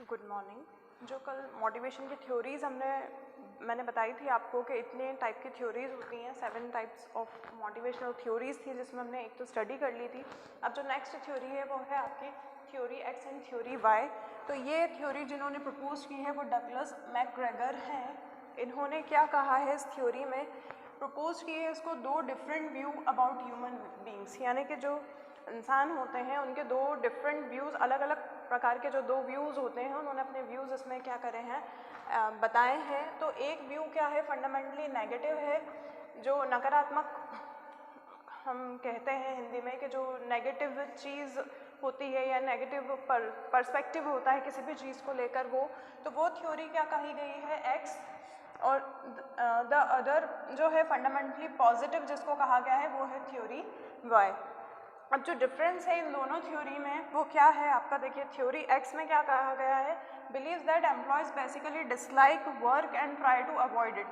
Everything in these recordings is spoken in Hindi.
Good morning. जो कल मोटिवेशन की थ्योरीज़ मैंने बताई थी आपको कि इतने टाइप की थ्योरीज़ होती हैं, 7 टाइप्स ऑफ मोटिवेशनल थ्योरीज़ थी जिसमें हमने एक तो स्टडी कर ली थी। अब जो नेक्स्ट थ्योरी है वो है आपकी theory X and theory Y. तो ये थ्योरी जिन्होंने प्रपोज की है वो डगलस मैकग्रेगर हैं। इन्होंने क्या कहा है इस थ्योरी में, प्रपोज की है इसको दो different view about human beings, यानी कि जो इंसान होते हैं उनके दो डिफरेंट व्यूज़, अलग अलग प्रकार के जो दो व्यूज़ होते हैं उन्होंने अपने व्यूज़ इसमें क्या करे हैं, बताए हैं। तो एक व्यू क्या है, फंडामेंटली नेगेटिव है, जो नकारात्मक हम कहते हैं हिंदी में कि जो नेगेटिव चीज़ होती है या नेगेटिव पर्सपेक्टिव होता है किसी भी चीज़ को लेकर वो थ्योरी क्या कही गई है, एक्स। और द अदर जो है फंडामेंटली पॉजिटिव जिसको कहा गया है वो है थ्योरी वाई। अब जो डिफरेंस है इन दोनों थ्योरी में वो क्या है आपका, देखिए थ्योरी एक्स में क्या कहा गया है, believes that employees basically dislike work and try to avoid it.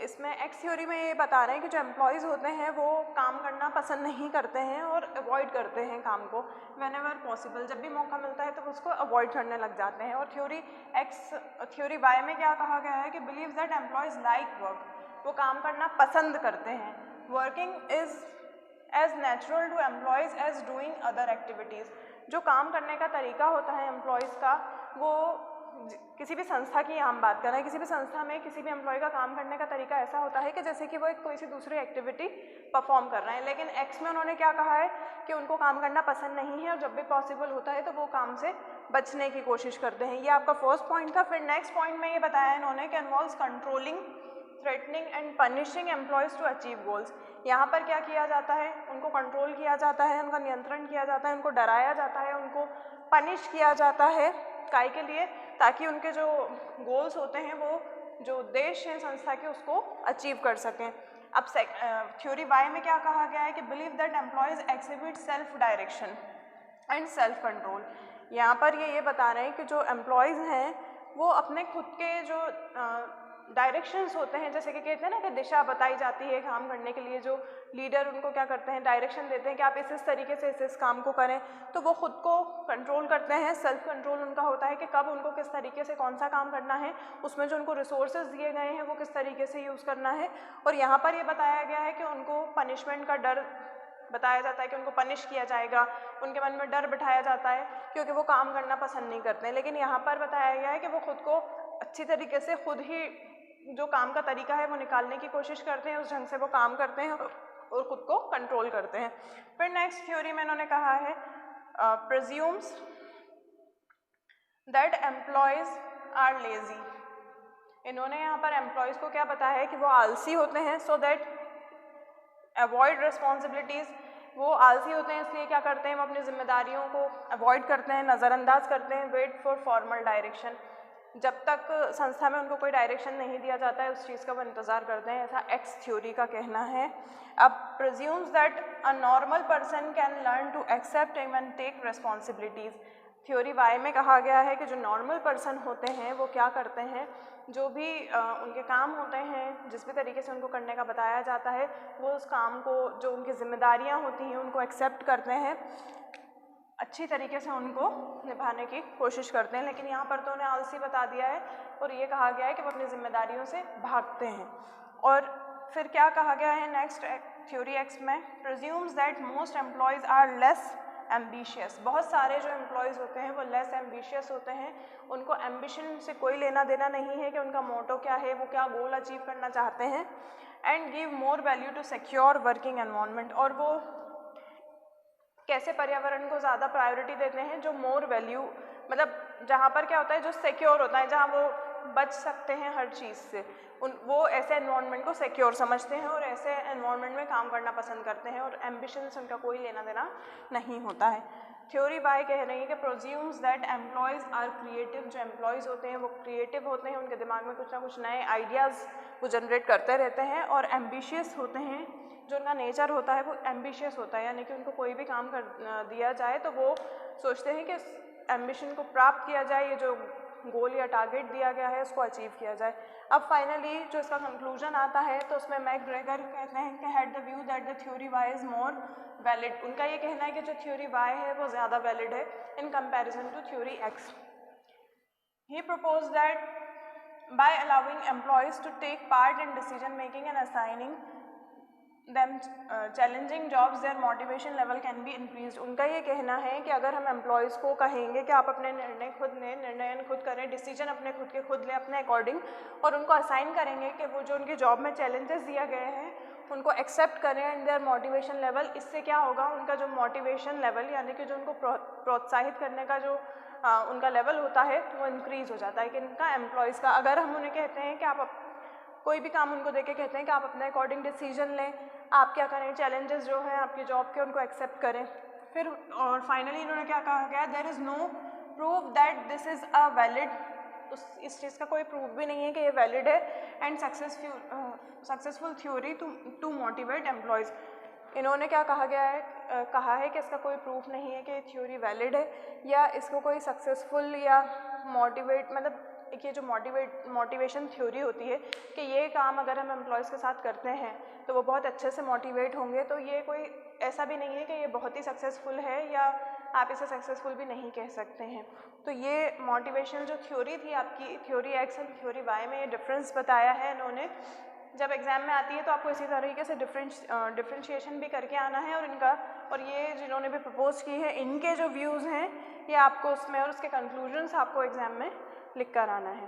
इसमें एक्स थ्योरी में ये बता रहे हैं कि जो एम्प्लॉयज़ होते हैं वो काम करना पसंद नहीं करते हैं और अवॉइड करते हैं काम को, वेन एवर पॉसिबल, जब भी मौका मिलता है तो उसको अवॉइड करने लग जाते हैं। और थ्योरी वाई में क्या कहा गया है कि believes that employees like work, वो काम करना पसंद करते हैं। Working is as natural to employees as doing other activities. जो काम करने का तरीका होता है एम्प्लॉयज़ का, वो किसी भी संस्था की हम बात कर रहे हैं, किसी भी संस्था में किसी भी एम्प्लॉय का काम करने का तरीका ऐसा होता है कि जैसे कि वो एक कोई सी दूसरी एक्टिविटी परफॉर्म कर रहे हैं। लेकिन एक्स में उन्होंने क्या कहा है कि उनको काम करना पसंद नहीं है और जब भी पॉसिबल होता है तो वो काम से बचने की कोशिश करते हैं। ये आपका फर्स्ट पॉइंट था। फिर नेक्स्ट पॉइंट में ये बताया इन्होंने कि involves controlling, threatening and punishing employees to achieve goals. यहाँ पर क्या किया जाता है, उनको कंट्रोल किया जाता है, उनका नियंत्रण किया जाता है, उनको डराया जाता है, उनको पनिश किया जाता है, काय के लिए, ताकि उनके जो गोल्स होते हैं वो जो उद्देश्य हैं संस्था के उसको अचीव कर सकें। अब थ्योरी वाई में क्या कहा गया है कि believe that employees exhibit self direction and self control. यहाँ पर ये बता रहे हैं कि जो एम्प्लॉयज़ हैं वो अपने खुद के जो डायरेक्शंस होते हैं, जैसे कि कहते हैं ना कि दिशा बताई जाती है काम करने के लिए, जो लीडर उनको क्या करते हैं, डायरेक्शन देते हैं कि आप इस तरीके से इस काम को करें, तो वो खुद को कंट्रोल करते हैं। सेल्फ कंट्रोल उनका होता है कि कब उनको किस तरीके से कौन सा काम करना है, उसमें जो उनको रिसोर्सेज दिए गए हैं वो किस तरीके से यूज़ करना है। और यहाँ पर ये बताया गया है कि उनको पनिशमेंट का डर बताया जाता है कि उनको पनिश किया जाएगा, उनके मन में डर बिठाया जाता है क्योंकि वो काम करना पसंद नहीं करते हैं। लेकिन यहाँ पर बताया गया है कि वो खुद को अच्छी तरीके से खुद ही जो काम का तरीका है वो निकालने की कोशिश करते हैं, उस ढंग से वो काम करते हैं और खुद को कंट्रोल करते हैं। फिर नेक्स्ट थ्योरी में इन्होंने कहा है presumes that employees are lazy. इन्होंने यहाँ पर एम्प्लॉयज़ को क्या बताया है कि वो आलसी होते हैं, सो दैट अवॉइड रिस्पॉन्सिबिलिटीज़। वो आलसी होते हैं इसलिए क्या करते हैं, वो अपनी जिम्मेदारियों को अवॉइड करते हैं, नज़रअंदाज करते हैं। वेट फॉर फॉर्मल डायरेक्शन, जब तक संस्था में उनको कोई डायरेक्शन नहीं दिया जाता है उस चीज़ का वो इंतज़ार करते हैं, ऐसा एक्स थ्योरी का कहना है। अब presumes that a normal person can learn to accept and take responsibilities. Theory Y में कहा गया है कि जो नॉर्मल पर्सन होते हैं वो क्या करते हैं, जो भी उनके काम होते हैं, जिस भी तरीके से उनको करने का बताया जाता है, वो उस काम को, जो उनकी जिम्मेदारियां होती हैं उनको एक्सेप्ट करते हैं, अच्छी तरीके से उनको निभाने की कोशिश करते हैं। लेकिन यहाँ पर तो उन्हें आलसी बता दिया है और ये कहा गया है कि वो अपनी जिम्मेदारियों से भागते हैं। और फिर क्या कहा गया है नेक्स्ट थ्योरी एक्स में, presumes that most employees are less ambitious. बहुत सारे जो एम्प्लॉयज़ होते हैं वो लेस एम्बिशियस होते हैं, उनको एम्बिशन से कोई लेना देना नहीं है कि उनका मोटो क्या है, वो क्या गोल अचीव करना चाहते हैं। And give more value to secure working environment, और वो कैसे पर्यावरण को ज़्यादा प्रायोरिटी देते हैं, जो मोर वैल्यू, मतलब जहाँ पर क्या होता है, जो सिक्योर होता है, जहाँ वो बच सकते हैं हर चीज़ से, वो ऐसे एनवायरनमेंट को सिक्योर समझते हैं और ऐसे एनवायरनमेंट में काम करना पसंद करते हैं और एम्बिशन से उनका कोई लेना देना नहीं होता है। थ्योरी वाई कह रही है कि प्रोज्यूम्स दैट एम्प्लॉयज़ आर क्रिएटिव। जो एम्प्लॉयज़ होते हैं वो क्रिएटिव होते हैं, उनके दिमाग में कुछ ना कुछ नए आइडियाज़ वो जनरेट करते रहते हैं, और एम्बिशियस होते हैं, जो उनका नेचर होता है वो एम्बिशियस होता है, यानी कि उनको कोई भी काम कर दिया जाए तो वो सोचते हैं कि एम्बिशन को प्राप्त किया जाए, ये जो गोल या टारगेट दिया गया है उसको अचीव किया जाए। अब फाइनली जो इसका कंक्लूजन आता है तो उसमें मैकग्रेगर कहते हैं कि had the view that the theory Y is more valid. उनका ये कहना है कि जो थ्योरी वाई है वो ज़्यादा वैलिड है in comparison to theory X. He proposed that by allowing employees to take part in decision making and assigning them challenging jobs, their motivation level can be increased. उनका ये कहना है कि अगर हम एम्प्लॉयज़ को कहेंगे कि आप अपने निर्णय खुद लें, निर्णय खुद करें, डिसीजन अपने खुद के खुद लें अपने अकॉर्डिंग, और उनको असाइन करेंगे कि वो जो उनकी जॉब में चैलेंजेस दिया गए हैं उनको एक्सेप्ट करें एंड देयर मोटिवेशन लेवल, इससे क्या होगा, उनका जो मोटिवेशन लेवल यानी कि जो उनको प्रोत्साहित करने का जो उनका लेवल होता है वो इंक्रीज़ हो जाता है कि इनका एम्प्लॉयज़ का। अगर हम उन्हें कहते हैं कि आप कोई भी काम उनको देके कहते हैं कि आप अपने अकॉर्डिंग डिसीजन लें, आप क्या करें, चैलेंजेस जो हैं आपकी जॉब के उनको एक्सेप्ट करें। फिर और फाइनली इन्होंने क्या कहा गया, there is no proof that this is a valid, इस चीज़ का कोई प्रूफ भी नहीं है कि ये वैलिड है and successful theory to motivate employees. इन्होंने क्या कहा गया है, कहा है कि इसका कोई प्रूफ नहीं है कि ये थ्योरी वैलिड है या इसको कोई सक्सेसफुल या मोटिवेट, मतलब ये जो मोटिवेशन थ्योरी होती है कि ये काम अगर हम एम्प्लॉयज़ के साथ करते हैं तो वो बहुत अच्छे से मोटिवेट होंगे, तो ये कोई ऐसा भी नहीं है कि ये बहुत ही सक्सेसफुल है या आप इसे सक्सेसफुल भी नहीं कह सकते हैं। तो ये मोटिवेशनल जो थ्योरी थी आपकी, theory X and theory Y में ये डिफरेंस बताया है इन्होंने। जब एग्ज़ाम में आती है तो आपको इसी तरीके से डिफ्रेंशिएशन भी करके आना है और इनका, और ये जिन्होंने भी प्रपोज की है इनके जो व्यूज़ हैं ये आपको उसमें और उसके कंक्लूजन्स आपको एग्ज़ाम में लिख कर आना है।